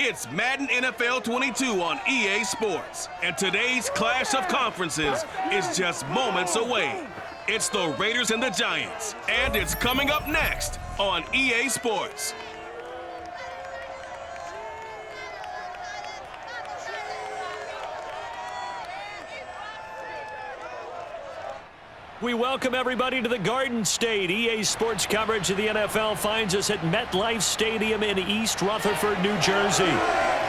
It's Madden NFL 22 on EA Sports, and today's clash of conferences is just moments away. It's the Raiders and the Giants, and it's coming up next on EA Sports. We welcome everybody to the Garden State. EA Sports coverage of the NFL finds us at MetLife Stadium in East Rutherford, New Jersey.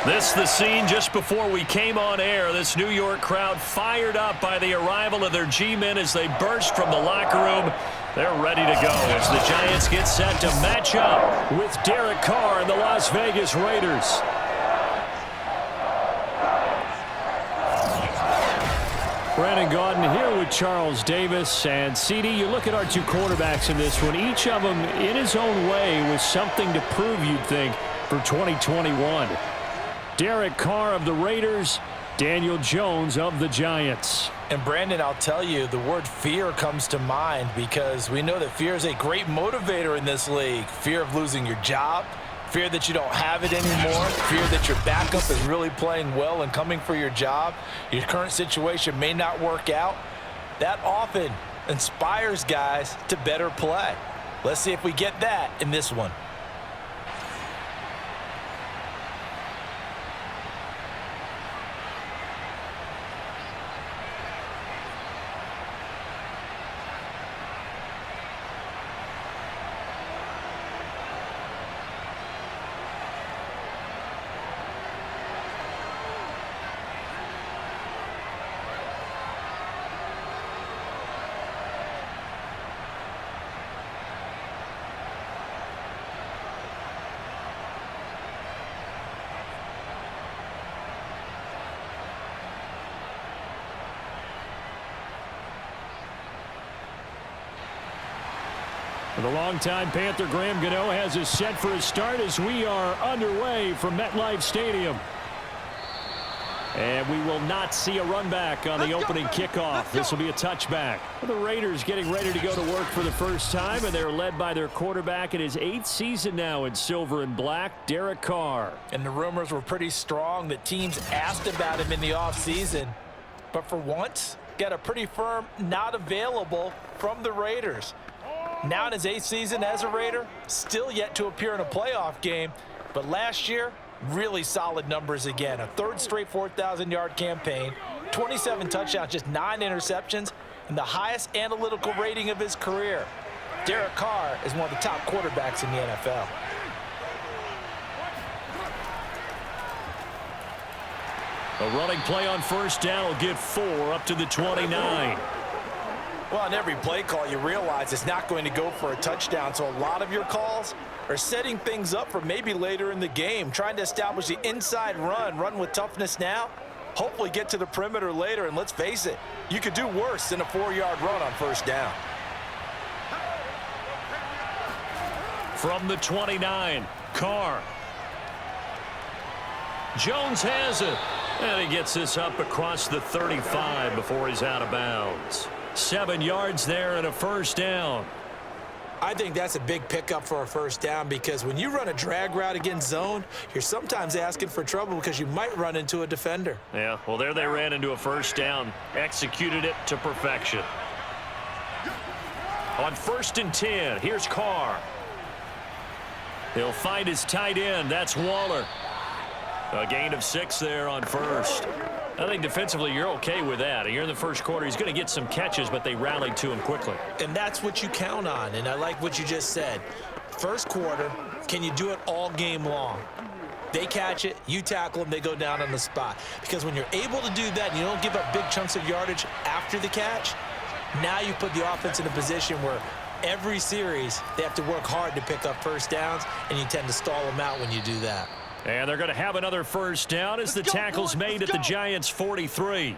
This the scene just before we came on air. This New York crowd fired up by the arrival of their G-men as they burst from the locker room. They're ready to go as the Giants get set to match up with Derek Carr and the Las Vegas Raiders. Brandon Gaudin here with Charles Davis. And CD, you look at our two quarterbacks in this one. Each of them, in his own way, with something to prove, you'd think, for 2021. Derek Carr of the Raiders, Daniel Jones of the Giants. And Brandon, I'll tell you, the word fear comes to mind because we know that fear is a great motivator in this league. Fear of losing your job, fear that you don't have it anymore, fear that your backup is really playing well and coming for your job. Your current situation may not work out. That often inspires guys to better play. Let's see if we get that in this one. The longtime Panther Graham Gano has us set for a start as we are underway from MetLife Stadium. And we will not see a run back on the opening kickoff. This will be a touchback. The Raiders getting ready to go to work for the first time, and they're led by their quarterback in his 8th season now in silver and black, Derek Carr. And the rumors were pretty strong that teams asked about him in the offseason. But for once, got a pretty firm not available from the Raiders. Now in his 8th season as a Raider, still yet to appear in a playoff game. But last year, really solid numbers again. A third straight 4,000-yard campaign, 27 touchdowns, just 9 interceptions, and the highest analytical rating of his career. Derek Carr is one of the top quarterbacks in the NFL. A running play on first down will get 4 up to the 29. Well, on every play call, you realize it's not going to go for a touchdown, so a lot of your calls are setting things up for maybe later in the game, trying to establish the inside run with toughness now, hopefully get to the perimeter later, and let's face it, you could do worse than a 4-yard run on first down. From the 29, Carr. Jones has it, and he gets this up across the 35 before he's out of bounds. 7 yards there and a first down. I think that's a big pickup for a first down because when you run a drag route against zone, you're sometimes asking for trouble because you might run into a defender. Yeah, well, there they ran into a first down, executed it to perfection. On 1st and 10, here's Carr. He'll find his tight end. That's Waller. A gain of 6 there on first. I think defensively you're okay with that. You're in the first quarter. He's going to get some catches, but they rallied to him quickly. And that's what you count on, and I like what you just said. First quarter, can you do it all game long? They catch it, you tackle them, they go down on the spot. Because when you're able to do that and you don't give up big chunks of yardage after the catch, now you put the offense in a position where every series they have to work hard to pick up first downs, and you tend to stall them out when you do that. And they're going to have another first down as the tackle's made at the Giants' 43.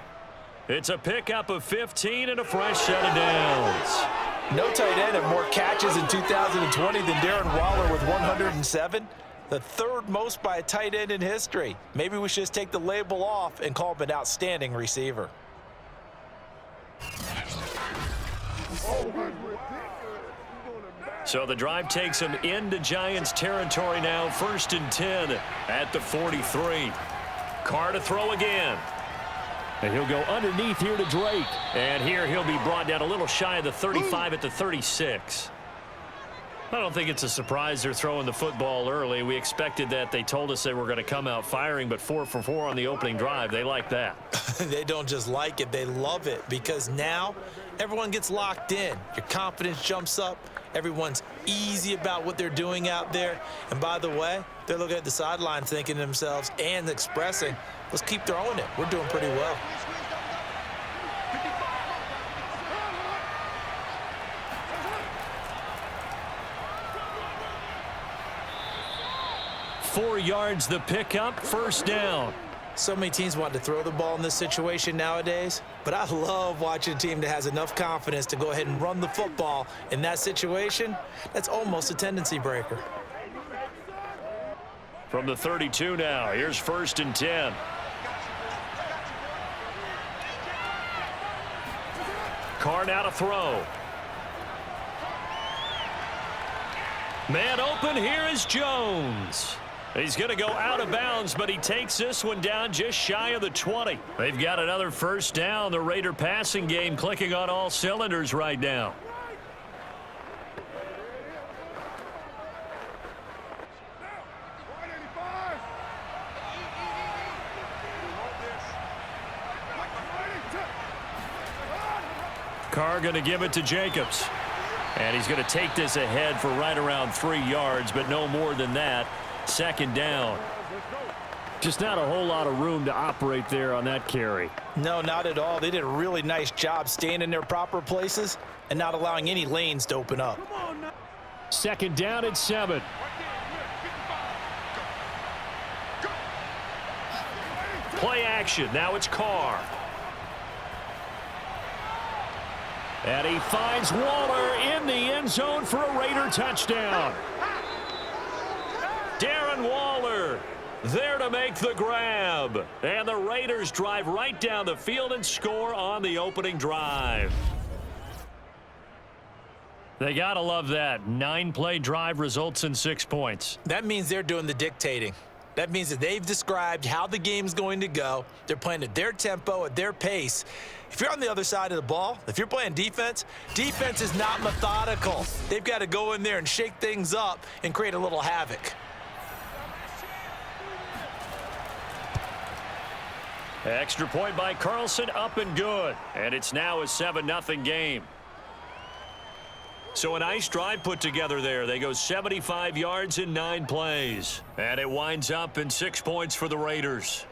It's a pickup of 15 and a fresh set of downs. No tight end had more catches in 2020 than Darren Waller with 107. The 3rd most by a tight end in history. Maybe we should just take the label off and call him an outstanding receiver. So the drive takes him into Giants territory now, 1st and 10 at the 43. Carr to throw again. And he'll go underneath here to Drake. And here he'll be brought down a little shy of the 35 at the 36. I don't think it's a surprise they're throwing the football early. We expected that. They told us they were going to come out firing, but 4 for 4 on the opening drive. They like that. They don't just like it, they love it, because now everyone gets locked in. Your confidence jumps up. Everyone's easy about what they're doing out there. And by the way, they're looking at the sideline thinking to themselves and expressing, let's keep throwing it. We're doing pretty well. 4 yards the pickup, 1st down. So many teams want to throw the ball in this situation nowadays, but I love watching a team that has enough confidence to go ahead and run the football in that situation. That's almost a tendency breaker. From the 32 now, here's 1st and 10. Carr now to throw. Man open, here is Jones. He's going to go out of bounds, but he takes this one down just shy of the 20. They've got another 1st down. The Raider passing game clicking on all cylinders right now. Carr going to give it to Jacobs. And he's going to take this ahead for right around 3 yards, but no more than that. 2nd down. Just not a whole lot of room to operate there on that carry. No, not at all. They did a really nice job staying in their proper places and not allowing any lanes to open up. 2nd down and 7. Play action. Now it's Carr. And he finds Waller in the end zone for a Raider touchdown. Darren Waller there to make the grab. And the Raiders drive right down the field and score on the opening drive. They got to love that. 9-play drive results in 6 points. That means they're doing the dictating. That means that they've described how the game's going to go. They're playing at their tempo, at their pace. If you're on the other side of the ball, if you're playing defense, defense is not methodical. They've got to go in there and shake things up and create a little havoc. Extra point by Carlson, up and good. And it's now a 7-0 game. So a nice drive put together there. They go 75 yards in 9 plays. And it winds up in 6 points for the Raiders.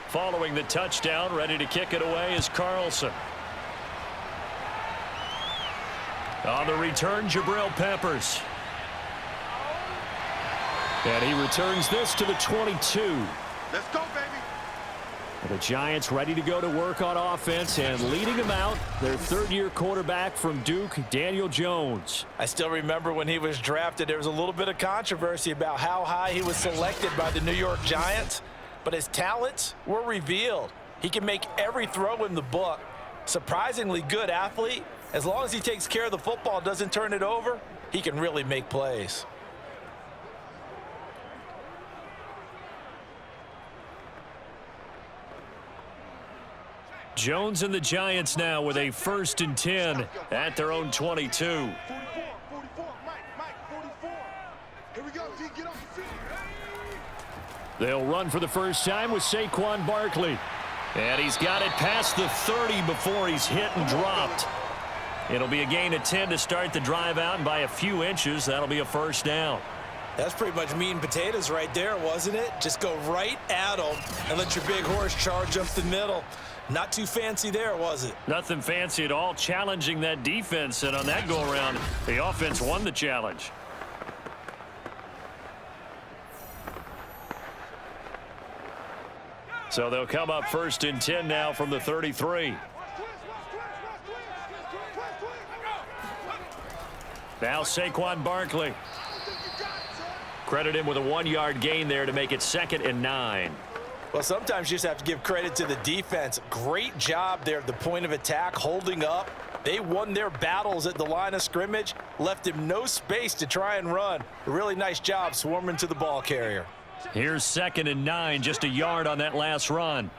Following the touchdown, ready to kick it away is Carlson. On the return, Jabril Peppers. And he returns this to the 22. Let's go, baby. The Giants ready to go to work on offense, and leading them out, their 3rd-year quarterback from Duke, Daniel Jones. I still remember when he was drafted, there was a little bit of controversy about how high he was selected by the New York Giants. But his talents were revealed. He can make every throw in the book. Surprisingly good athlete. As long as he takes care of the football, doesn't turn it over, he can really make plays. Jones and the Giants now with a 1st and 10 at their own 22. 44, Mike, 44. Here we go, D, get off the field. They'll run for the first time with Saquon Barkley. And he's got it past the 30 before he's hit and dropped. It'll be a gain of 10 to start the drive out, and by a few inches, that'll be a 1st down. That's pretty much meat and potatoes right there, wasn't it? Just go right at them and let your big horse charge up the middle. Not too fancy there, was it? Nothing fancy at all, challenging that defense, and on that go-around, the offense won the challenge. So they'll come up 1st and 10 now from the 33. Now Saquon Barkley. Credit him with a 1-yard gain there to make it 2nd and 9. Well, sometimes you just have to give credit to the defense. Great job there at the point of attack, holding up. They won their battles at the line of scrimmage, left him no space to try and run. A really nice job swarming to the ball carrier. Here's 2nd and 9, just a yard on that last run.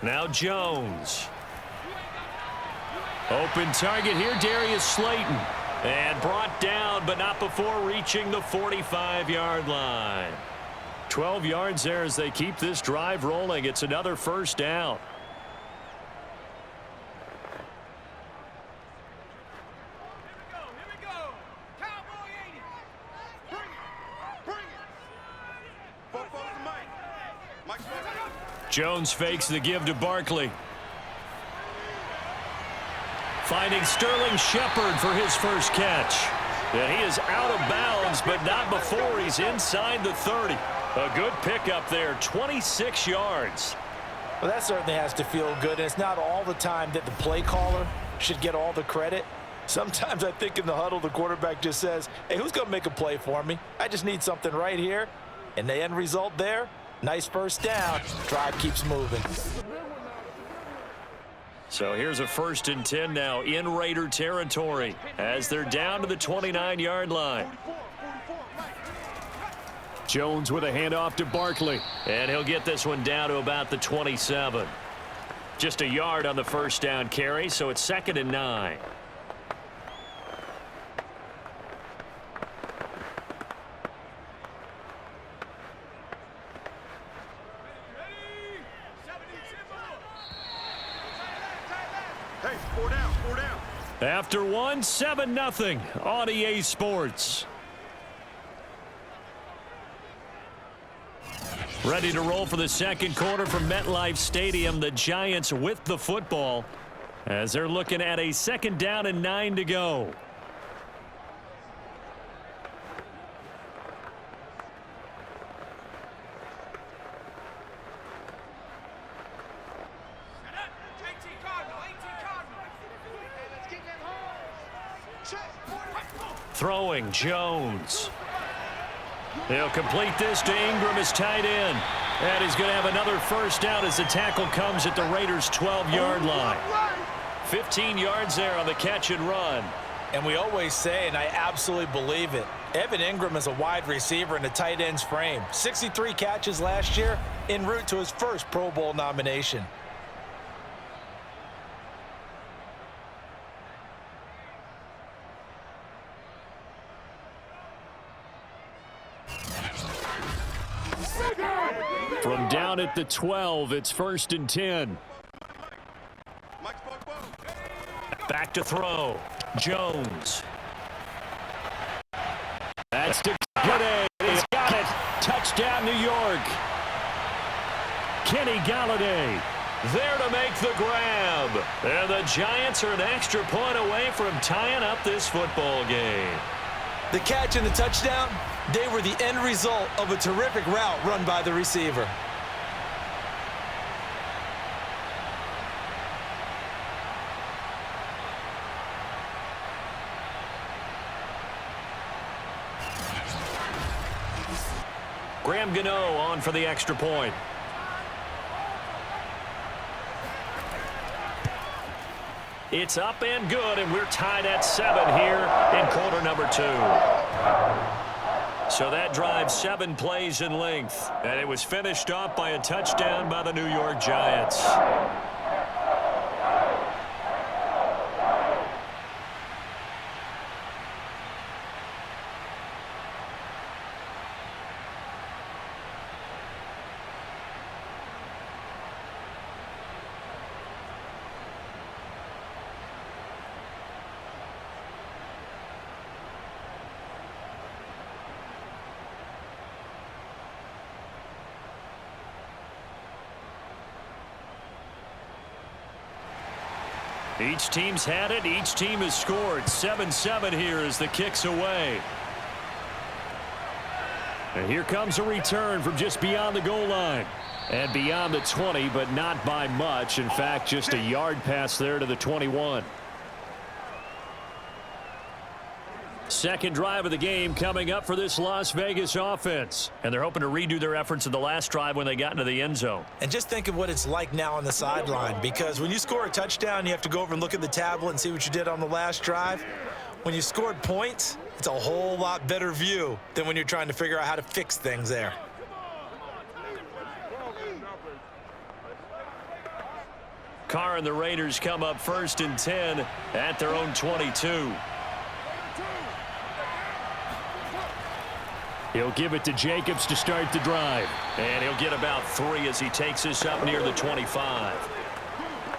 Now Jones. Open target here, Darius Slayton. And brought down, but not before reaching the 45-yard line. 12 yards there as they keep this drive rolling. It's another 1st down. Jones fakes the give to Barkley. Finding Sterling Shepard for his first catch. And he is out of bounds, but not before he's inside the 30. A good pickup there, 26 yards. Well, that certainly has to feel good, and it's not all the time that the play caller should get all the credit. Sometimes I think in the huddle, the quarterback just says, hey, who's going to make a play for me? I just need something right here. And the end result there, nice 1st down. Drive keeps moving. So here's a 1st and 10 now in Raider territory as they're down to the 29-yard line. Jones with a handoff to Barkley. And he'll get this one down to about the 27. Just a yard on the 1st down carry, so it's 2nd and 9. After 1, 7-0 on EA Sports. Ready to roll for the 2nd quarter from MetLife Stadium. The Giants with the football as they're looking at a 2nd down and 9 to go. Throwing Jones. He'll complete this to Ingram, his tight end. And he's going to have another 1st down as the tackle comes at the Raiders' 12-yard line. 15 yards there on the catch and run. And we always say, and I absolutely believe it, Evan Ingram is a wide receiver in the tight end's frame. 63 catches last year, en route to his first Pro Bowl nomination. From down at the 12, it's 1st and 10. Back to throw. Jones. That's to Galladay. He's got it. Touchdown, New York. Kenny Galladay there to make the grab. And the Giants are an extra point away from tying up this football game. The catch and the touchdown, they were the end result of a terrific route run by the receiver. Graham Gano on for the extra point. It's up and good, and we're tied at 7 here in quarter number 2. So that drive 7 plays in length, and it was finished off by a touchdown by the New York Giants. Each team's had it. Each team has scored. 7-7 here as the kick's away. And here comes a return from just beyond the goal line. And beyond the 20, but not by much. In fact, just a yard pass there to the 21. Second drive of the game coming up for this Las Vegas offense. And they're hoping to redo their efforts in the last drive when they got into the end zone. And just think of what it's like now on the sideline, because when you score a touchdown, you have to go over and look at the tablet and see what you did on the last drive. When you scored points, it's a whole lot better view than when you're trying to figure out how to fix things there. Carr and the Raiders come up 1st and 10 at their own 22. He'll give it to Jacobs to start the drive. And he'll get about 3 as he takes this up near the 25.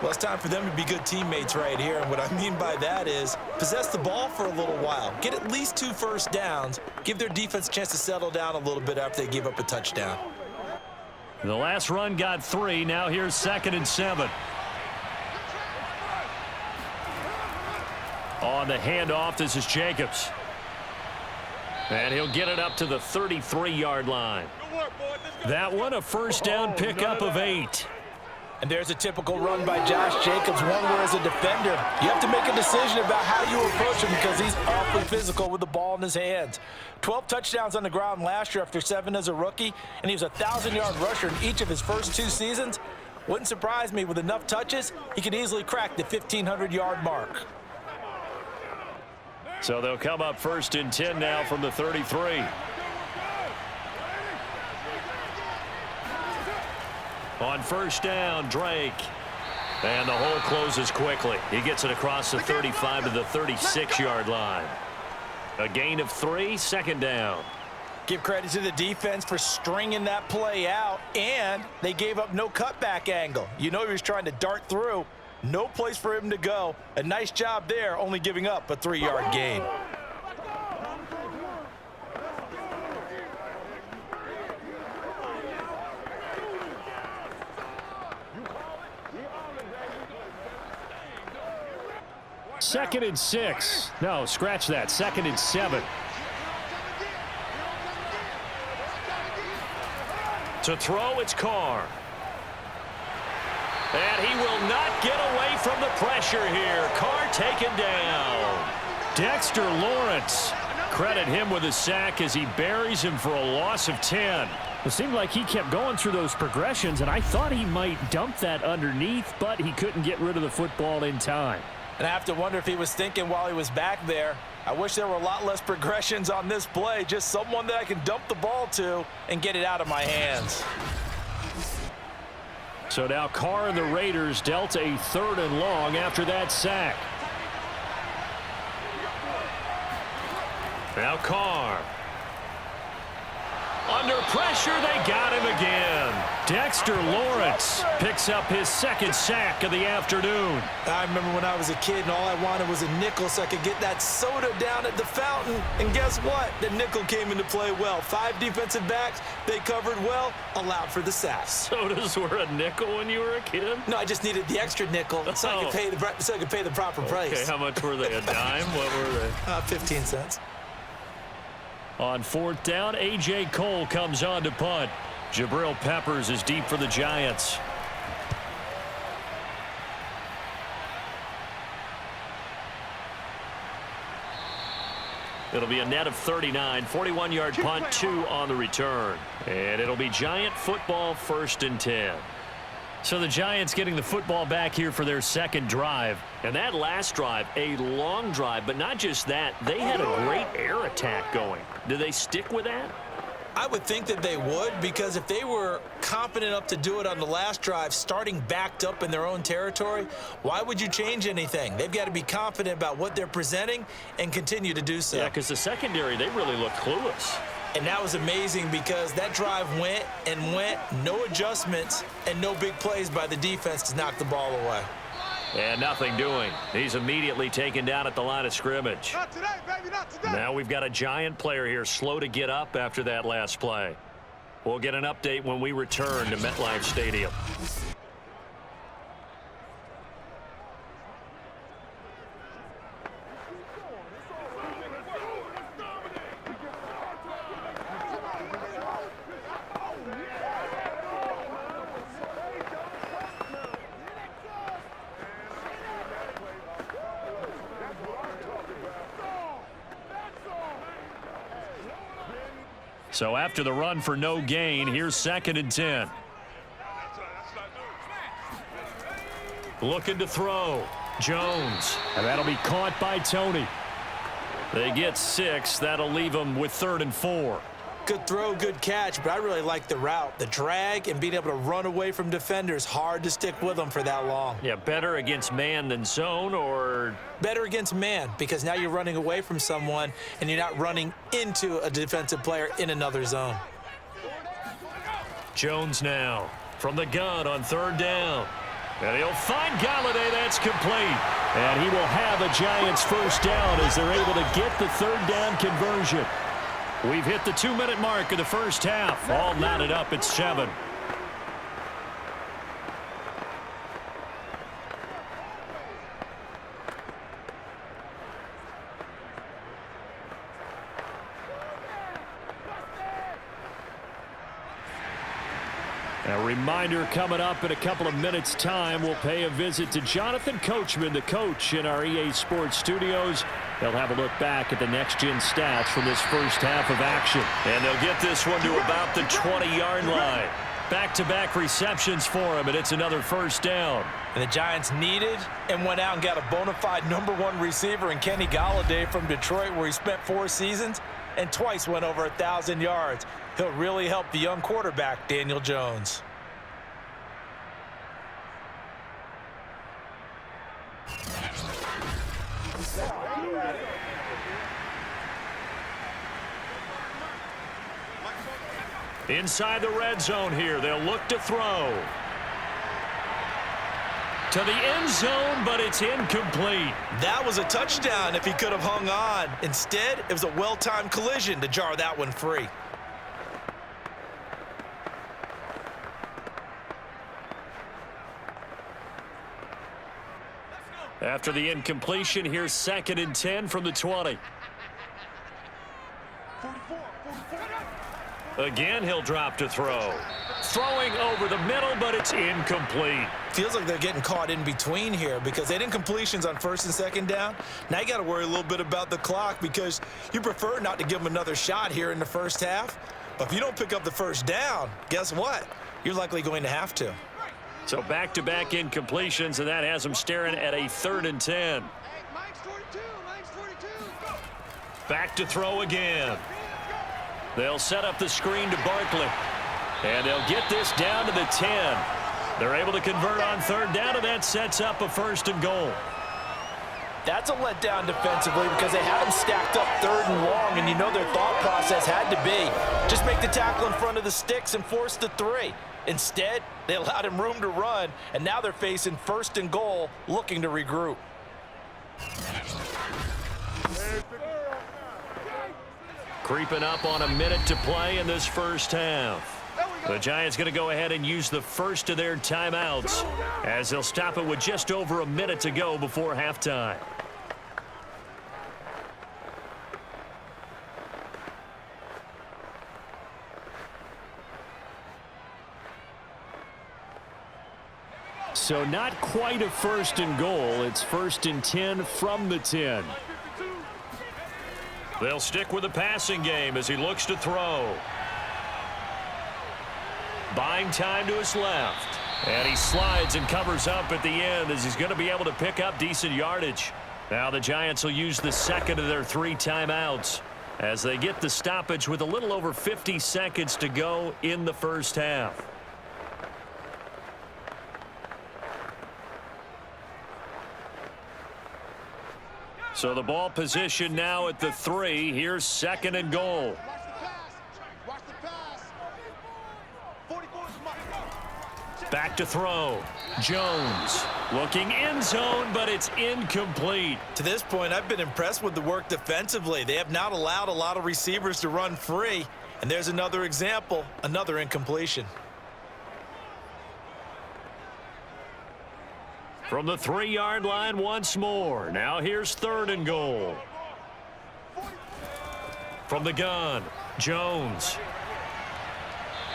Well, it's time for them to be good teammates right here. And what I mean by that is possess the ball for a little while. Get at least 2 first downs. Give their defense a chance to settle down a little bit after they give up a touchdown. The last run got 3. Now here's 2nd and 7. On the handoff, this is Jacobs. And he'll get it up to the 33-yard line. That one, a first down pickup of 8. And there's a typical run by Josh Jacobs, one where as a defender, you have to make a decision about how you approach him because he's awfully physical with the ball in his hands. 12 touchdowns on the ground last year after 7 as a rookie, and he was a 1,000-yard rusher in each of his first 2 seasons. Wouldn't surprise me with enough touches, he could easily crack the 1,500-yard mark. So they'll come up 1st and 10 now from the 33. On first down, Drake. And the hole closes quickly. He gets it across the 35 to the 36-yard line. A gain of 3, 2nd down. Give credit to the defense for stringing that play out, and they gave up no cutback angle. You know he was trying to dart through. No place for him to go. A nice job there, only giving up a 3-yard gain. Second and 6. No, scratch that. 2nd and 7. To throw, it's Carr. And he will not get away from the pressure here. Carr taken down. Dexter Lawrence. Credit him with a sack as he buries him for a loss of 10. It seemed like he kept going through those progressions, and I thought he might dump that underneath, but he couldn't get rid of the football in time. And I have to wonder if he was thinking while he was back there, I wish there were a lot less progressions on this play, just someone that I can dump the ball to and get it out of my hands. So now Carr and the Raiders dealt a 3rd and long after that sack. Now Carr. Under pressure, they got him again. Dexter Lawrence picks up his 2nd sack of the afternoon. I remember when I was a kid and all I wanted was a nickel so I could get that soda down at the fountain. And guess what? The nickel came into play well. 5 defensive backs, they covered well, allowed for the sack. Sodas were a nickel when you were a kid? No, I just needed the extra nickel so I could pay the proper price. Okay, how much were they? A dime? What were they? 15 cents. On 4th down, A.J. Cole comes on to punt. Jabril Peppers is deep for the Giants. It'll be a net of 39, 41-yard punt, 2 on the return. And it'll be Giant football 1st and 10. So the Giants getting the football back here for their 2nd drive. And that last drive, a long drive, but not just that. They had a great air attack going. Do they stick with that? I would think that they would, because if they were confident enough to do it on the last drive, starting backed up in their own territory, why would you change anything? They've got to be confident about what they're presenting and continue to do so. Yeah, because the secondary, they really looked clueless. And that was amazing because that drive went and went, no adjustments, and no big plays by the defense to knock the ball away. And nothing doing. He's immediately taken down at the line of scrimmage. Not today, baby, not today. Now we've got a Giant player here slow to get up after that last play. We'll get an update when we return to MetLife Stadium. So after the run for no gain, here's 2nd and 10. Looking to throw. Jones. And that'll be caught by Tony. They get 6. That'll leave them with 3rd and 4. Good throw, good catch, but I really like the route. The drag and being able to run away from defenders, hard to stick with them for that long. Yeah, better against man than zone, or? Better against man, because now you're running away from someone and you're not running into a defensive player in another zone. Jones now from the gun on 3rd down. And he'll find Galladay. That's complete. And he will have a Giants first down as they're able to get the 3rd down conversion. We've hit the 2-minute mark of the first half. All knotted up at 7. A reminder coming up in a couple of minutes' time. We'll pay a visit to Jonathan Coachman, the coach in our EA Sports studios. They'll have a look back at the next-gen stats from this first half of action. And they'll get this one to about the 20-yard line. Back-to-back receptions for him, and it's another first down. And the Giants needed and went out and got a bona fide #1 receiver in Kenny Galladay from Detroit, where he spent 4 seasons and twice went over 1,000 yards. He'll really help the young quarterback, Daniel Jones. Inside the red zone here, they'll look to throw. To the end zone, but it's incomplete. That was a touchdown if he could have hung on. Instead, it was a well-timed collision to jar that one free. After the incompletion, here's 2nd and 10 from the 20. 44. Again, he'll drop to throw. Throwing over the middle, but it's incomplete. Feels like they're getting caught in between here because they didn't completions on 1st and 2nd down. Now you got to worry a little bit about the clock because you prefer not to give them another shot here in the first half. But if you don't pick up the first down, guess what? You're likely going to have to. So back-to-back incompletions, and that has them staring at a 3rd and 10. Back to throw again. They'll set up the screen to Barkley. And they'll get this down to the 10. They're able to convert on 3rd down, and that sets up a 1st and goal. That's a letdown defensively because they had him stacked up 3rd and long, and you know their thought process had to be just make the tackle in front of the sticks and force the 3. Instead, they allowed him room to run, and now they're facing 1st and goal, looking to regroup. Creeping up on a minute to play in this first half. The Giants going to go ahead and use the first of their timeouts as they'll stop it with just over a minute to go before halftime. So not quite a 1st and goal. It's 1st and 10 from the 10. They'll stick with the passing game as he looks to throw. Buying time to his left. And he slides and covers up at the end as he's going to be able to pick up decent yardage. Now the Giants will use the 2nd of their 3 timeouts as they get the stoppage with a little over 50 seconds to go in the first half. So the ball position now at the 3. Here's 2nd and goal. Watch the pass. 44. Back to throw. Jones looking end zone, but it's incomplete. To this point, I've been impressed with the work defensively. They have not allowed a lot of receivers to run free. And there's another example, another incompletion. From the 3-yard line once more. Now here's 3rd and goal. From the gun, Jones.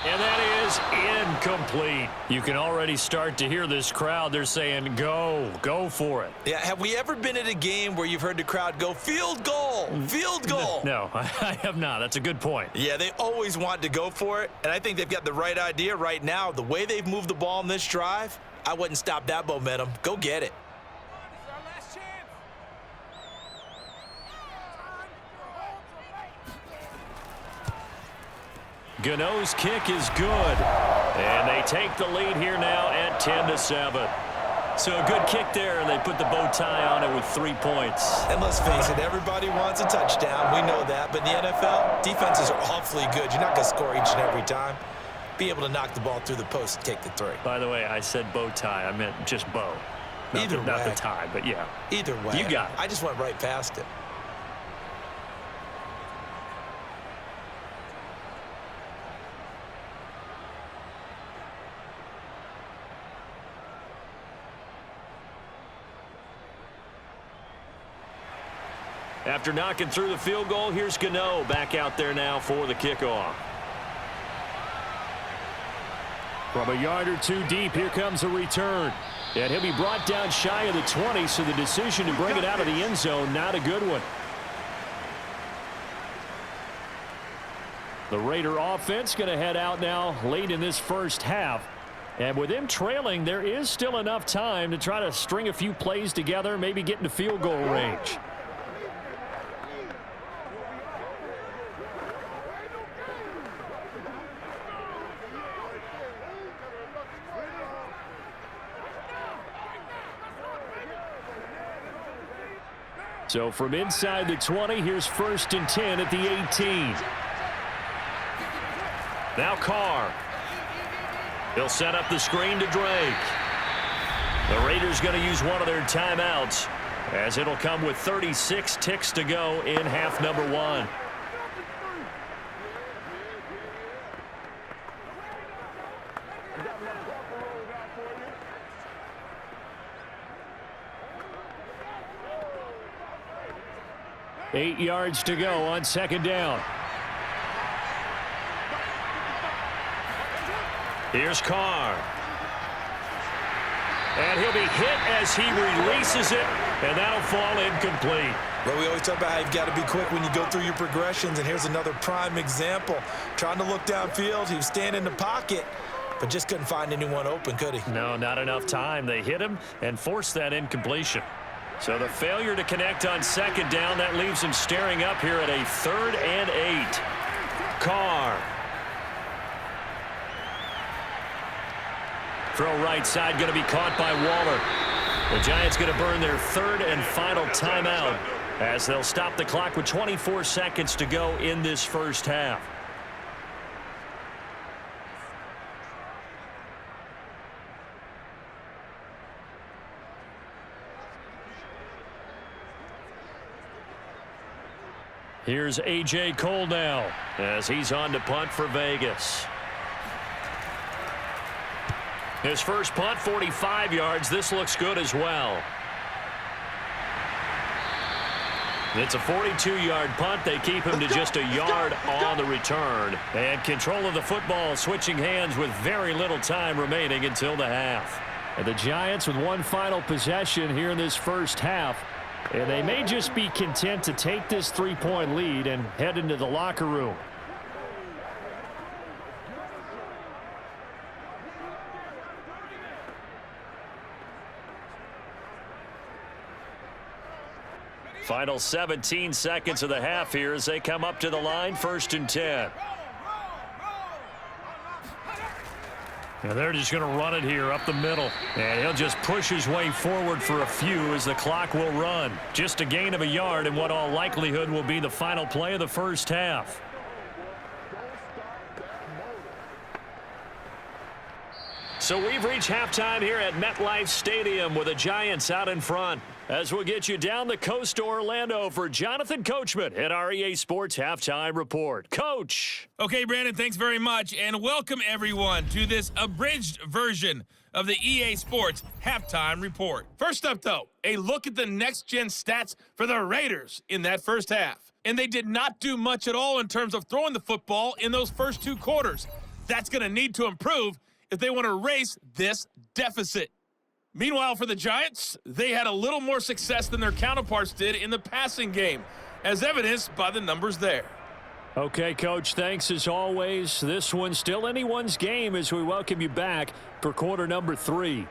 And that is incomplete. You can already start to hear this crowd. They're saying, go for it. Yeah, have we ever been at a game where you've heard the crowd go, field goal, field goal? No, I have not. That's a good point. Yeah, they always want to go for it, and I think they've got the right idea right now. The way they've moved the ball in this drive, I wouldn't stop that momentum. Go get it. Gano's kick is good. And they take the lead here now at 10-7. So a good kick there, and they put the bow tie on it with 3 points. And let's face it, everybody wants a touchdown. We know that. But in the NFL, defenses are awfully good. You're not going to score each and every time. Be able to knock the ball through the post and take the 3. By the way, I said bow tie. I meant just bow. Not the tie, but yeah. Either way. You got it. I just went right past it. After knocking through the field goal, here's Gano back out there now for the kickoff. From a yard or two deep, here comes a return. And he'll be brought down shy of the 20, so the decision to bring it out of the end zone, not a good one. The Raider offense going to head out now late in this first half. And with them trailing, there is still enough time to try to string a few plays together, maybe get into field goal range. So from inside the 20, here's 1st and 10 at the 18. Now Carr. He'll set up the screen to Drake. The Raiders going to use one of their timeouts, as it'll come with 36 ticks to go in half number 1. Eight yards to go on 2nd down. Here's Carr. And he'll be hit as he releases it, and that'll fall incomplete. Well, we always talk about how you've got to be quick when you go through your progressions, and here's another prime example. Trying to look downfield, he was standing in the pocket, but just couldn't find anyone open, could he? No, not enough time. They hit him and forced that incompletion. So the failure to connect on 2nd down, that leaves him staring up here at a 3rd and 8. Carr. Throw right side going to be caught by Waller. The Giants going to burn their 3rd and final timeout as they'll stop the clock with 24 seconds to go in this first half. Here's A.J. Cole now as he's on to punt for Vegas. His first punt, 45 yards. This looks good as well. It's a 42-yard punt. They keep him to just a yard on the return. And control of the football switching hands with very little time remaining until the half. And the Giants with one final possession here in this first half. And they may just be content to take this 3-point lead and head into the locker room. Final 17 seconds of the half here as they come up to the line, 1st and 10. And they're just going to run it here up the middle. And he'll just push his way forward for a few as the clock will run. Just a gain of a yard in what all likelihood will be the final play of the first half. So we've reached halftime here at MetLife Stadium with the Giants out in front. As we'll get you down the coast to Orlando for Jonathan Coachman at our EA Sports Halftime Report. Coach. Okay, Brandon, thanks very much, and welcome everyone to this abridged version of the EA Sports Halftime Report. First up, though, a look at the next-gen stats for the Raiders in that first half. And they did not do much at all in terms of throwing the football in those first 2 quarters. That's going to need to improve if they want to erase this deficit. Meanwhile, for the Giants, they had a little more success than their counterparts did in the passing game, as evidenced by the numbers there. Okay, Coach, thanks as always. This one's still anyone's game as we welcome you back for quarter number 3.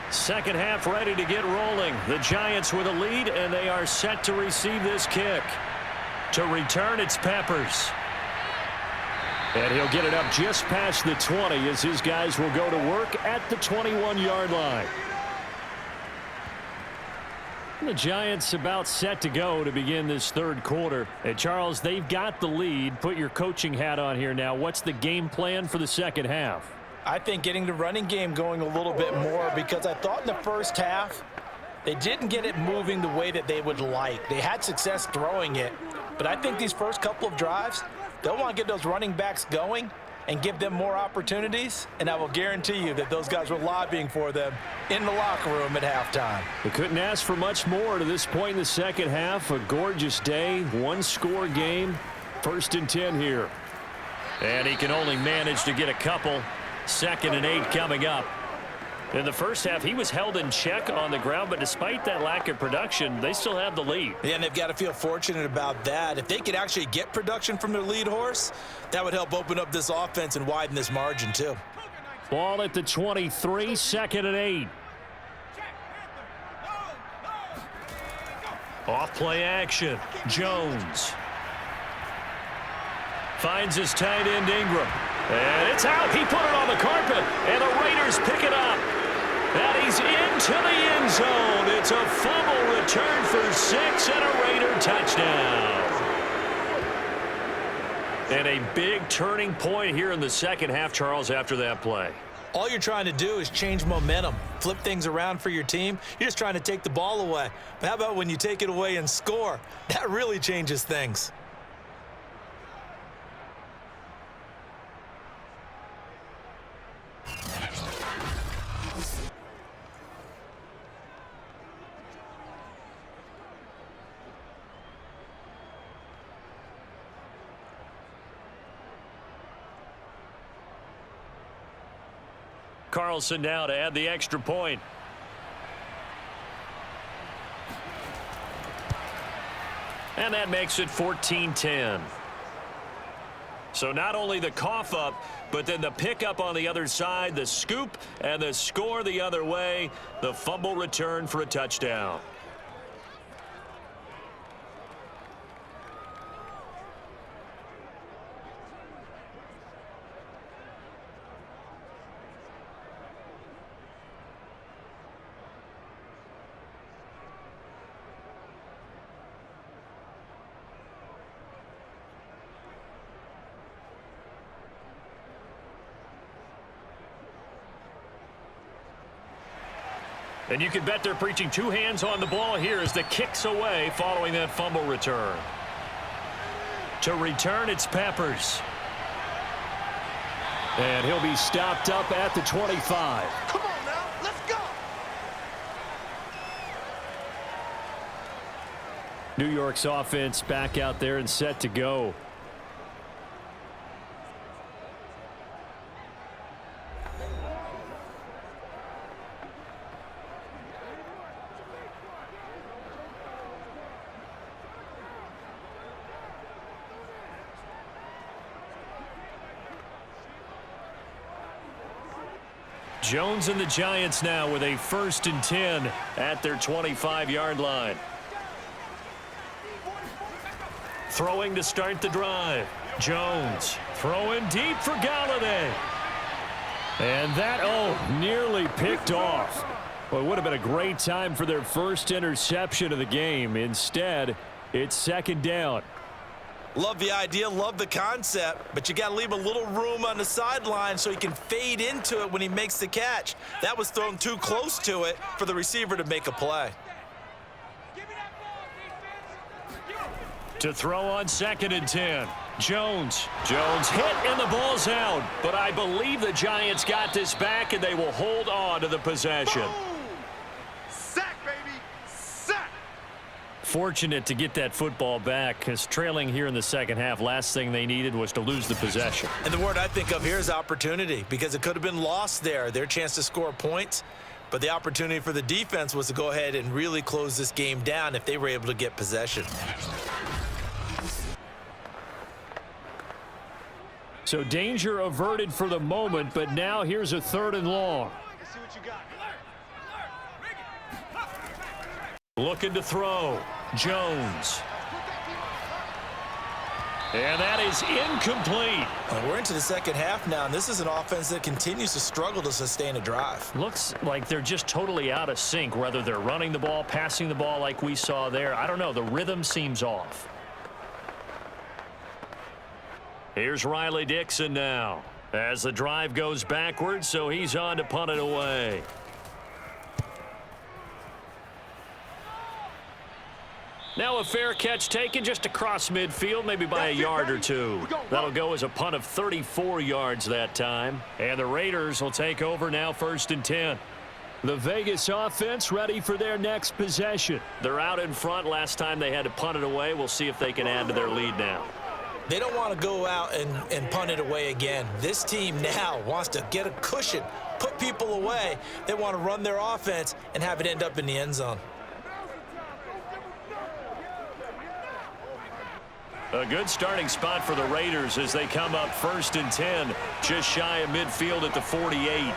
Second half ready to get rolling. The Giants with a lead, and they are set to receive this kick. To return, it's Peppers. And he'll get it up just past the 20 as his guys will go to work at the 21-yard line. The Giants about set to go to begin this third quarter. And Charles, they've got the lead. Put your coaching hat on here now. What's the game plan for the second half? I think getting the running game going a little bit more, because I thought in the first half they didn't get it moving the way that they would like. They had success throwing it, but I think these first couple of drives, they'll want to get those running backs going and give them more opportunities, and I will guarantee you that those guys were lobbying for them in the locker room at halftime. They couldn't ask for much more to this point in the second half. A gorgeous day, one-score game, 1st and 10 here. And he can only manage to get a couple. 2nd and 8 coming up. In the first half, he was held in check on the ground, but despite that lack of production, they still have the lead. Yeah, and they've got to feel fortunate about that. If they could actually get production from their lead horse, that would help open up this offense and widen this margin too. Ball at the 23, 2nd and 8. Off play action. Jones finds his tight end Ingram. And it's out. He put it on the carpet. And the Raiders pick it up. And he's into the end zone. It's a fumble return for 6 and a Raider touchdown. And a big turning point here in the second half, Charles, after that play. All you're trying to do is change momentum, flip things around for your team. You're just trying to take the ball away. But how about when you take it away and score? That really changes things. Carlson now to add the extra point. And that makes it 14-10. So not only the cough up, but then the pickup on the other side, the scoop, and the score the other way. The fumble return for a touchdown. And you can bet they're preaching 2 hands on the ball here as the kick's away following that fumble return. To return, it's Peppers. And he'll be stopped up at the 25. Come on now, let's go. New York's offense back out there and set to go. Jones and the Giants now with a 1st and 10 at their 25-yard line. Throwing to start the drive. Jones throwing deep for Galladay. And that, nearly picked off. Well, it would have been a great time for their first interception of the game. Instead, It's second down. Love the idea, love the concept, but you got to leave a little room on the sideline so he can fade into it when he makes the catch. That was thrown too close to it for the receiver to make a play. To throw on 2nd and 10. Jones hit and the ball's out, but I believe the Giants got this back and they will hold on to the possession. Sack, baby. Sack. Fortunate to get that football back, because trailing here in the second half, last thing they needed was to lose the possession. And the word I think of here is opportunity, because it could have been lost there, their chance to score points. But the opportunity for the defense was to go ahead and really close this game down if they were able to get possession. So danger averted for the moment, but now here's a 3rd and long. Let's see what you got. Looking to throw. Jones. And that is incomplete. We're into the second half now, and this is an offense that continues to struggle to sustain a drive. Looks like they're just totally out of sync, whether they're running the ball, passing the ball like we saw there. I don't know. The rhythm seems off. Here's Riley Dixon now as the drive goes backwards, so he's on to punt it away. Now a fair catch taken just across midfield, maybe by a yard or two. That'll go as a punt of 34 yards that time. And the Raiders will take over now 1st and 10. The Vegas offense ready for their next possession. They're out in front. Last time they had to punt it away. We'll see if they can add to their lead now. They don't want to go out and punt it away again. This team now wants to get a cushion, put people away. They want to run their offense and have it end up in the end zone. A good starting spot for the Raiders as they come up 1st and 10, just shy of midfield at the 48.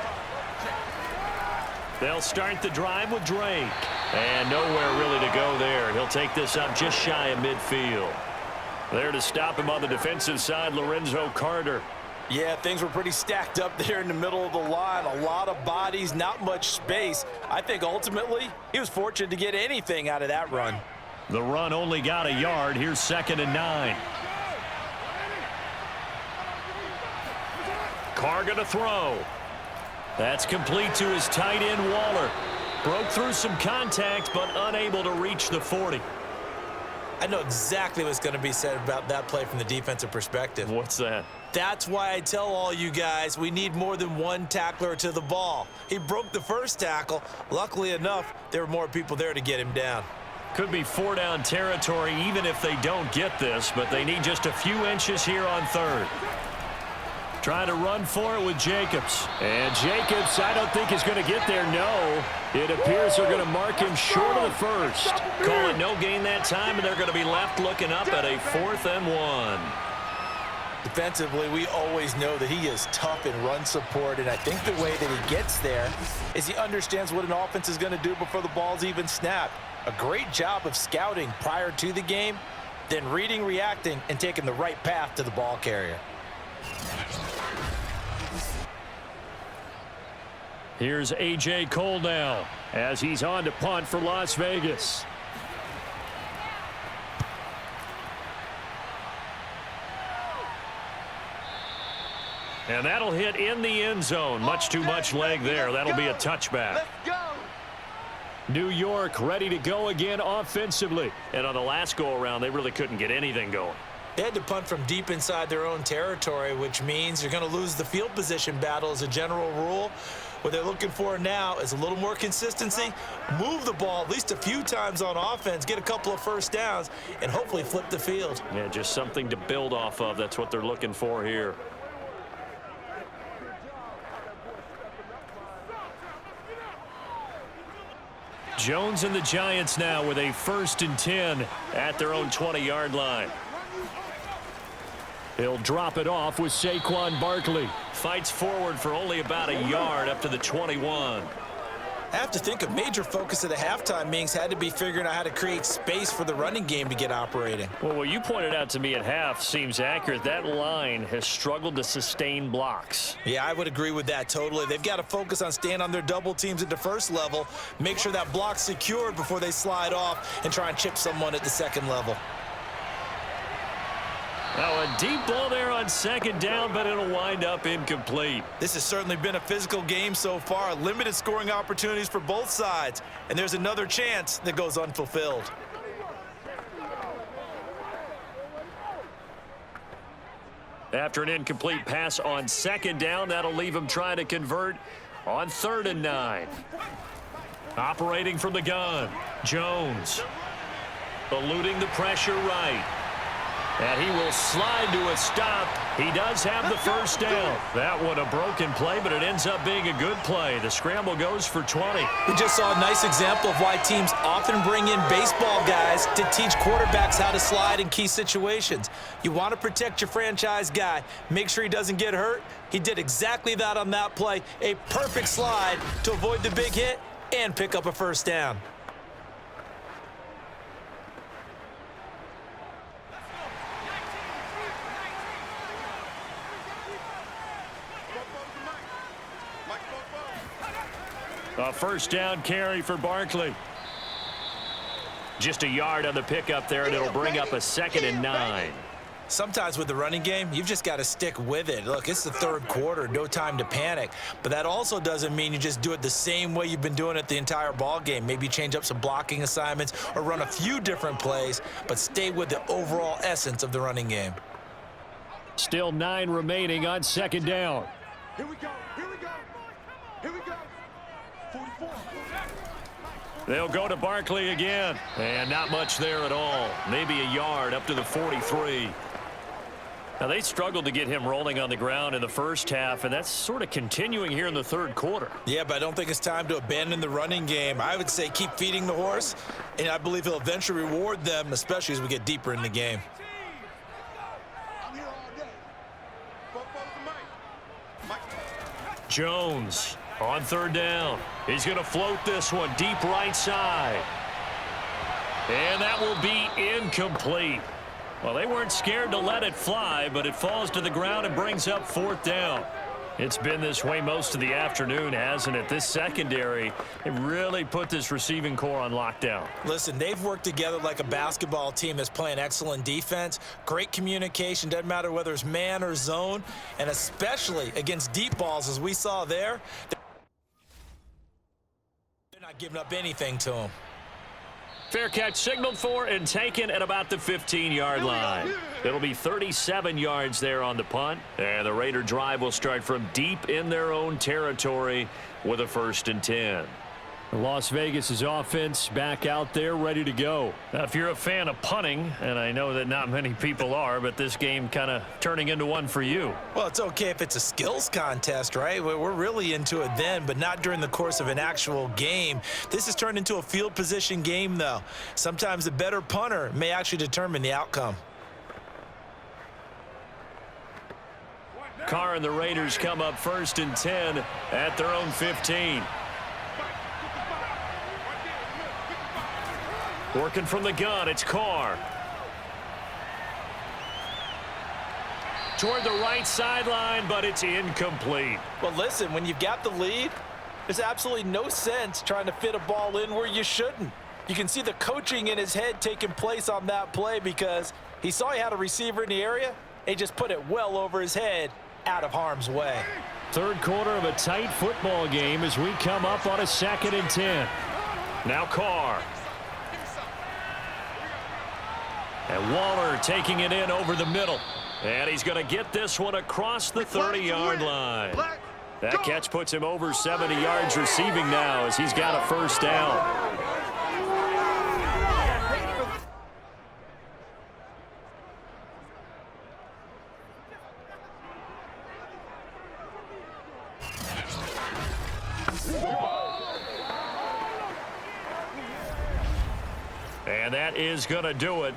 They'll start the drive with Drake. And nowhere really to go there. He'll take this up just shy of midfield. There to stop him on the defensive side, Lorenzo Carter. Yeah, things were pretty stacked up there in the middle of the line. A lot of bodies, not much space. I think ultimately he was fortunate to get anything out of that run. The run only got a yard. Here's 2nd and 9. Carr gonna throw. That's complete to his tight end, Waller. Broke through some contact, but unable to reach the 40. I know exactly what's going to be said about that play from the defensive perspective. What's that? That's why I tell all you guys we need more than one tackler to the ball. He broke the first tackle. Luckily enough, there were more people there to get him down. Could be 4-down territory even if they don't get this, but they need just a few inches here on 3rd. Trying to run for it with Jacobs. And Jacobs, I don't think is going to get there. No. It appears they're going to mark him short of the 1st. Call it no gain that time, and they're going to be left looking up at a 4th and 1. Defensively, we always know that he is tough in run support, and I think the way that he gets there is he understands what an offense is going to do before the ball's even snapped. A great job of scouting prior to the game, then reading, reacting, and taking the right path to the ball carrier. Here's A.J. Cole now as he's on to punt for Las Vegas. And that'll hit in the end zone. Much too much leg there. That'll be a touchback. Let's go. New York ready to go again offensively. And on the last go-around, they really couldn't get anything going. They had to punt from deep inside their own territory, which means you're going to lose the field position battle as a general rule. What they're looking for now is a little more consistency, move the ball at least a few times on offense, get a couple of first downs, and hopefully flip the field. Yeah, just something to build off of. That's what they're looking for here. Jones and the Giants now with a 1st and 10 at their own 20-yard line. He'll drop it off with Saquon Barkley. Fights forward for only about a yard up to the 21. I have to think a major focus of the halftime meetings had to be figuring out how to create space for the running game to get operating. Well, what you pointed out to me at half seems accurate. That line has struggled to sustain blocks. Yeah, I would agree with that totally. They've got to focus on staying on their double teams at the first level, make sure that block's secured before they slide off and try and chip someone at the second level. Now a deep ball there on second down, but it'll wind up incomplete. This has certainly been a physical game so far. Limited scoring opportunities for both sides. And there's another chance that goes unfulfilled. After an incomplete pass on second down, that'll leave him trying to convert on 3rd and 9. Operating from the gun, Jones. Eluding the pressure right. And he will slide to a stop. He does have the first down. That one a broken play, but it ends up being a good play. The scramble goes for 20. We just saw a nice example of why teams often bring in baseball guys to teach quarterbacks how to slide in key situations. You want to protect your franchise guy. Make sure he doesn't get hurt. He did exactly that on that play. A perfect slide to avoid the big hit and pick up a first down. A first down carry for Barkley. Just a yard on the pickup there, and it'll bring up a 2nd and 9. Sometimes with the running game, you've just got to stick with it. Look, it's the 3rd quarter, no time to panic. But that also doesn't mean you just do it the same way you've been doing it the entire ball game. Maybe change up some blocking assignments or run a few different plays, but stay with the overall essence of the running game. Still 9 remaining on 2nd down. Here we go. Here we go. Here we go. 44. They'll go to Barkley again. And not much there at all. Maybe a yard up to the 43. Now, they struggled to get him rolling on the ground in the first half, and that's sort of continuing here in the 3rd quarter. Yeah, but I don't think it's time to abandon the running game. I would say keep feeding the horse, and I believe he'll eventually reward them, especially as we get deeper in the game. I'm here all day. Jones on 3rd down. He's going to float this one deep right side. And that will be incomplete. Well, they weren't scared to let it fly, but it falls to the ground and brings up 4th down. It's been this way most of the afternoon, hasn't it? This secondary, it really put this receiving core on lockdown. Listen, they've worked together like a basketball team that's playing excellent defense. Great communication, doesn't matter whether it's man or zone, and especially against deep balls, as we saw there. They're not giving up anything to them. Fair catch signaled for and taken at about the 15-yard line. It'll be 37 yards there on the punt, and the Raider drive will start from deep in their own territory with a 1st and 10. Las Vegas' offense back out there ready to go. Now, if you're a fan of punting, and I know that not many people are, but this game kind of turning into one for you. Well, it's okay if it's a skills contest, right? We're really into it then, but not during the course of an actual game. This has turned into a field position game, though. Sometimes the better punter may actually determine the outcome. Carr and the Raiders come up 1st and 10 at their own 15. Working from the gun, it's Carr. Toward the right sideline, but it's incomplete. Well, listen, when you've got the lead, there's absolutely no sense trying to fit a ball in where you shouldn't. You can see the coaching in his head taking place on that play because he saw he had a receiver in the area, and he just put it well over his head out of harm's way. 3rd quarter of a tight football game as we come up on a 2nd and 10. Now Carr. And Waller taking it in over the middle. And he's going to get this one across the 30-yard line. That catch puts him over 70 yards receiving now as he's got a 1st down. And that is going to do it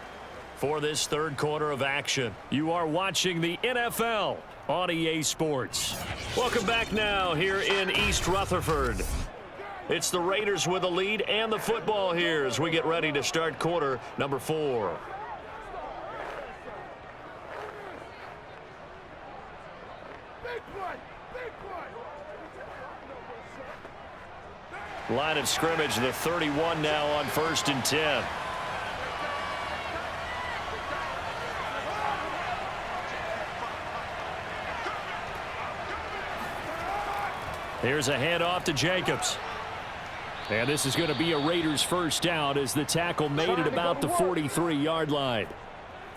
for this 3rd quarter of action. You are watching the NFL on EA Sports. Welcome back now here in East Rutherford. It's the Raiders with the lead and the football here as we get ready to start quarter number 4. Line of scrimmage, the 31 now on 1st and 10. Here's a handoff to Jacobs. And this is going to be a Raiders first down as the tackle made at about the 43-yard line.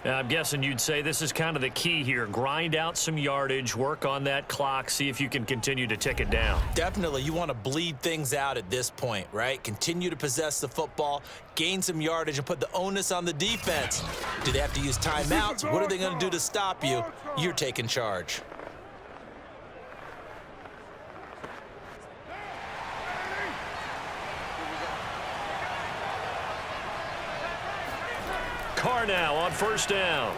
I'm guessing you'd say this is kind of the key here. Grind out some yardage, work on that clock, see if you can continue to tick it down. Definitely, you want to bleed things out at this point, right? Continue to possess the football, gain some yardage, and put the onus on the defense. Do they have to use timeouts? What are they going to do to stop you? You're taking charge. Carr now on first down.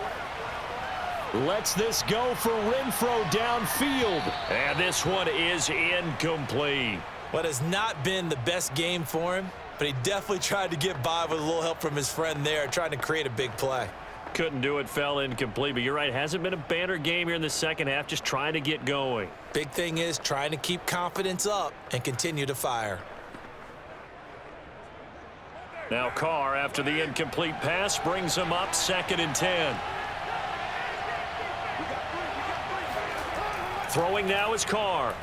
Lets this go for Renfro downfield. And this one is incomplete. What has not been the best game for him, but he definitely tried to get by with a little help from his friend there, trying to create a big play. Couldn't do it, fell incomplete. But you're right, hasn't been a banner game here in the second half, just trying to get going. Big thing is trying to keep confidence up and continue to fire. Now Carr, after the incomplete pass, brings him up 2nd and 10. Throwing now is Carr.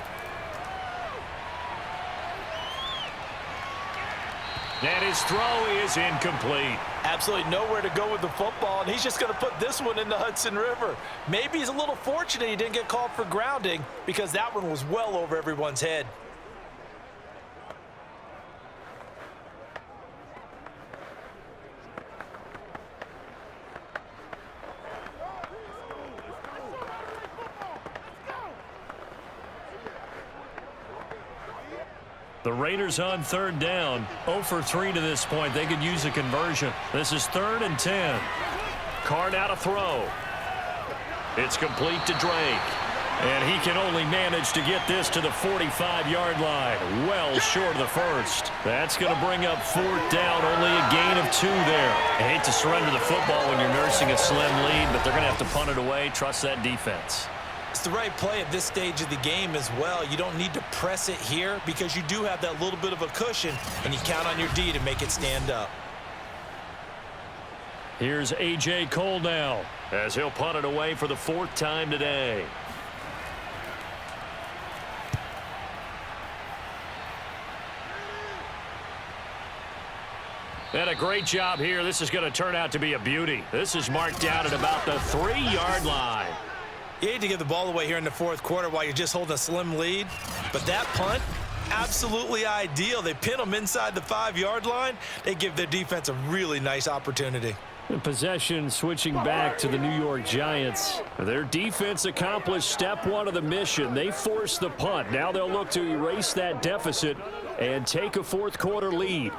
And his throw is incomplete. Absolutely nowhere to go with the football, and he's just going to put this one in the Hudson River. Maybe he's a little fortunate he didn't get called for grounding because that one was well over everyone's head. The Raiders on 3rd down. 0 for 3 to this point. They could use a conversion. This is 3rd and 10. Carr now to throw. It's complete to Drake. And he can only manage to get this to the 45-yard line. Well short of the first. That's going to bring up 4th down. Only a gain of 2 there. I hate to surrender the football when you're nursing a slim lead, but they're going to have to punt it away. Trust that defense. It's the right play at this stage of the game as well. You don't need to press it here because you do have that little bit of a cushion, and you count on your D to make it stand up. Here's A.J. Cole now as he'll punt it away for the 4th time today. And a great job here. This is going to turn out to be a beauty. This is marked down at about the 3-yard line. You hate to give the ball away here in the 4th quarter while you're just holding a slim lead, but that punt, absolutely ideal. They pin them inside the 5-yard line. They give their defense a really nice opportunity. The possession switching back to the New York Giants. Their defense accomplished step 1 of the mission. They forced the punt. Now they'll look to erase that deficit and take a 4th quarter lead.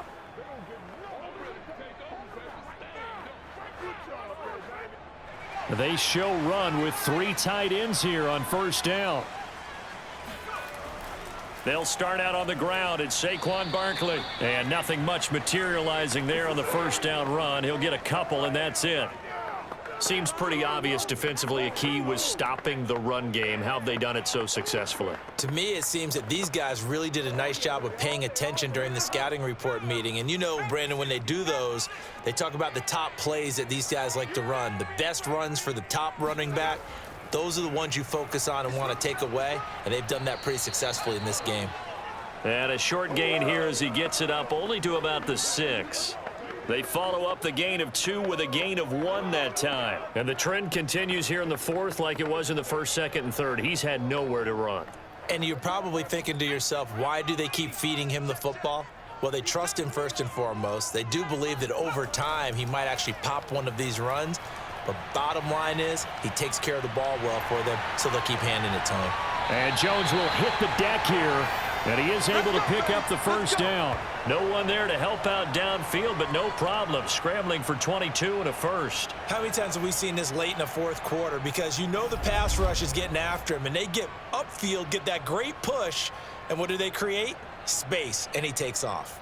They show run with 3 tight ends here on 1st down. They'll start out on the ground. It's Saquon Barkley. And nothing much materializing there on the 1st down run. He'll get a couple, and that's it. Seems pretty obvious defensively a key was stopping the run game. How have they done it so successfully? To me, it seems that these guys really did a nice job of paying attention during the scouting report meeting. And you know, Brandon, when they do those, they talk about the top plays that these guys like to run. The best runs for the top running back, those are the ones you focus on and want to take away. And they've done that pretty successfully in this game. And a short gain here as he gets it up only to about the 6. They follow up the gain of 2 with a gain of 1 that time. And the trend continues here in the 4th like it was in the 1st, 2nd, and 3rd. He's had nowhere to run. And you're probably thinking to yourself, why do they keep feeding him the football? Well, they trust him first and foremost. They do believe that over time he might actually pop one of these runs. But bottom line is he takes care of the ball well for them, so they'll keep handing it to him. And Jones will hit the deck here. And he is able to pick up the 1st down. No one there to help out downfield, but no problem. Scrambling for 22 and a first. How many times have we seen this late in the 4th quarter? Because you know the pass rush is getting after him, and they get upfield, get that great push. And what do they create? space, and he takes off.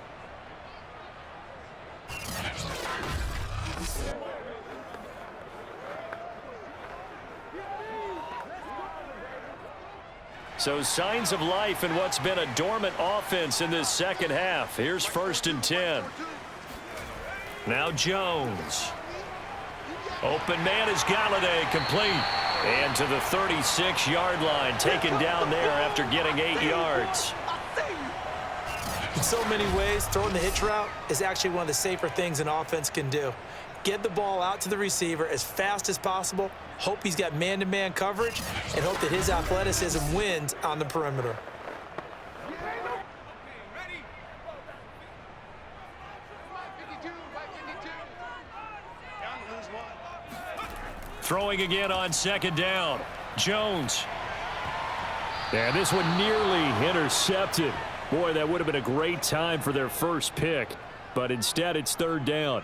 So signs of life in what's been a dormant offense in this second half. Here's 1st and 10. Now Jones. Open man is Galladay, complete. And to the 36-yard line, taken down there after getting 8 yards. In so many ways, throwing the hitch route is actually one of the safer things an offense can do. Get the ball out to the receiver as fast as possible, hope he's got man-to-man coverage, and hope that his athleticism wins on the perimeter. Throwing again on 2nd down. Jones. And this one nearly intercepted. Boy, that would have been a great time for their first pick. But instead, it's 3rd down.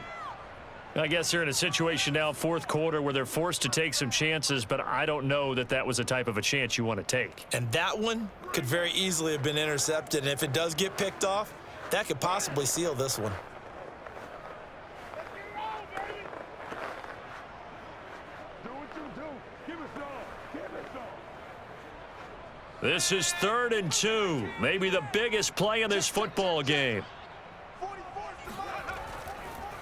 I guess they're in a situation now, 4th quarter, where they're forced to take some chances, but I don't know that that was the type of a chance you want to take. And that one could very easily have been intercepted. And if it does get picked off, that could possibly seal this one. This is 3rd and 2. Maybe the biggest play in this football game.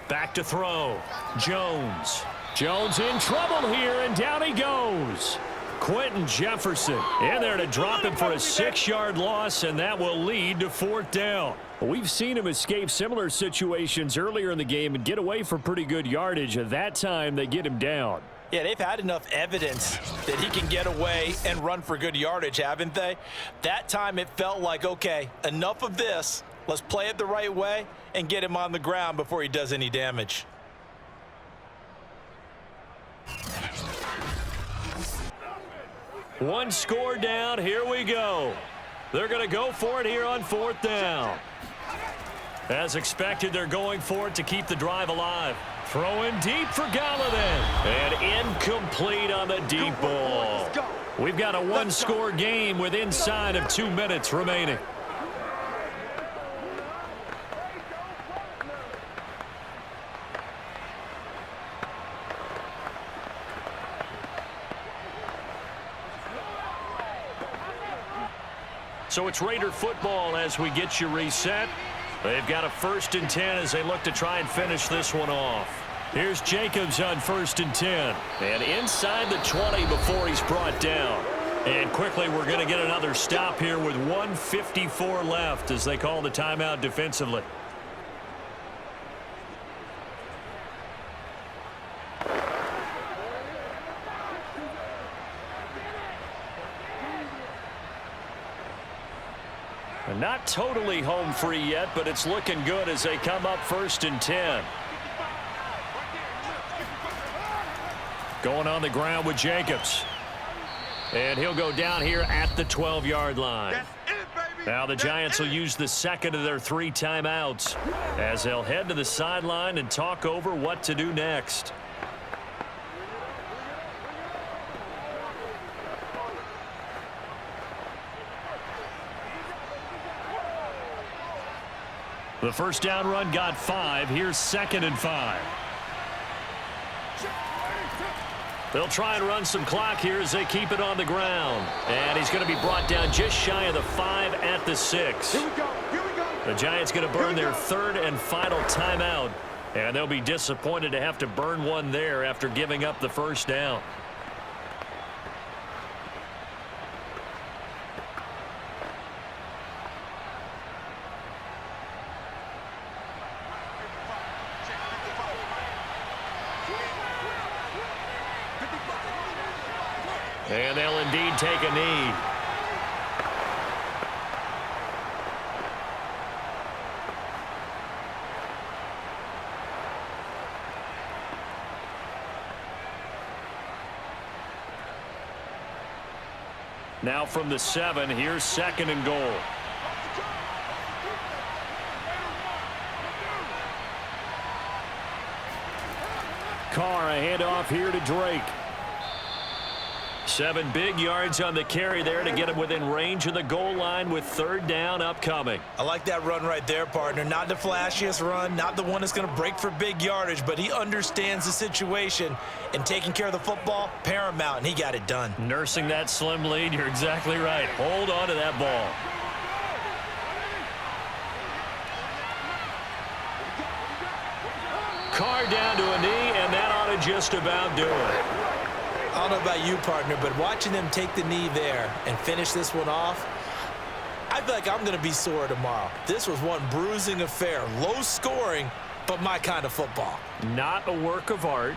Back to throw. Jones. Jones in trouble here, and down he goes. Quentin Jefferson in there to drop him for a 6-yard loss, and that will lead to 4th down. We've seen him escape similar situations earlier in the game and get away for pretty good yardage. At that time, they get him down. Yeah, they've had enough evidence that he can get away and run for good yardage, haven't they? That time it felt like, okay, enough of this. Let's play it the right way and get him on the ground before he does any damage. One score down. Here we go. They're going to go for it here on 4th down. As expected, they're going for it to keep the drive alive. Throwing deep for Galladay. And incomplete on the deep ball. We've got a one-score game with inside of 2 minutes remaining. So it's Raider football as we get you reset. They've got a 1st and 10 as they look to try and finish this one off. Here's Jacobs on 1st and 10. And inside the 20 before he's brought down. And quickly we're going to get another stop here with 1:54 left as they call the timeout defensively. Not totally home free yet, but it's looking good as they come up 1st and 10. Going on the ground with Jacobs. And he'll go down here at the 12-yard line. Now the Giants will use the second of their 3 timeouts as they'll head to the sideline and talk over what to do next. The first down run got 5. Here's 2nd and 5. They'll try and run some clock here as they keep it on the ground. And he's going to be brought down just shy of the 5 at the 6. Here we go. Here we go. The Giants going to burn their 3rd and final timeout. And they'll be disappointed to have to burn one there after giving up the first down. And they'll indeed take a knee. Now from the 7, here's 2nd and goal. Carr, a handoff here to Drake. 7 big yards on the carry there to get him within range of the goal line with 3rd down upcoming. I like that run right there, partner. Not the flashiest run, not the one that's going to break for big yardage, but he understands the situation, and taking care of the football, paramount, and he got it done. Nursing that slim lead, you're exactly right. Hold on to that ball. Carr down to a knee, and that ought to just about do it. I don't know about you, partner, but watching them take the knee there and finish this one off, I feel like I'm going to be sore tomorrow. This was one bruising affair. Low scoring, but my kind of football. Not a work of art,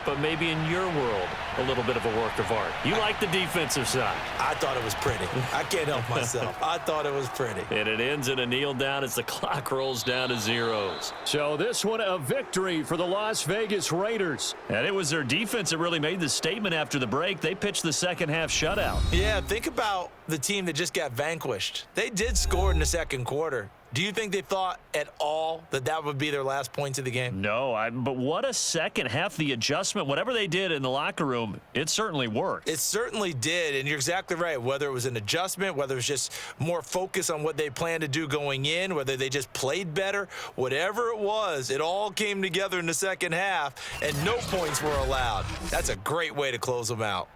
but maybe in your world, a little bit of a work of art. You like the defensive side. I thought it was pretty. I can't help myself. I thought it was pretty. And it ends in a kneel down as the clock rolls down to zeros. So this one a victory for the Las Vegas Raiders. And it was their defense that really made the statement after the break. They pitched the second half shutout. Yeah, think about the team that just got vanquished. They did score in the second quarter. Do you think they thought at all that that would be their last points of the game? No, but what a second half. The adjustment, whatever they did in the locker room, it certainly worked. It certainly did, and you're exactly right. Whether it was an adjustment, whether it was just more focus on what they planned to do going in, whether they just played better, whatever it was, it all came together in the second half, and no points were allowed. That's a great way to close them out.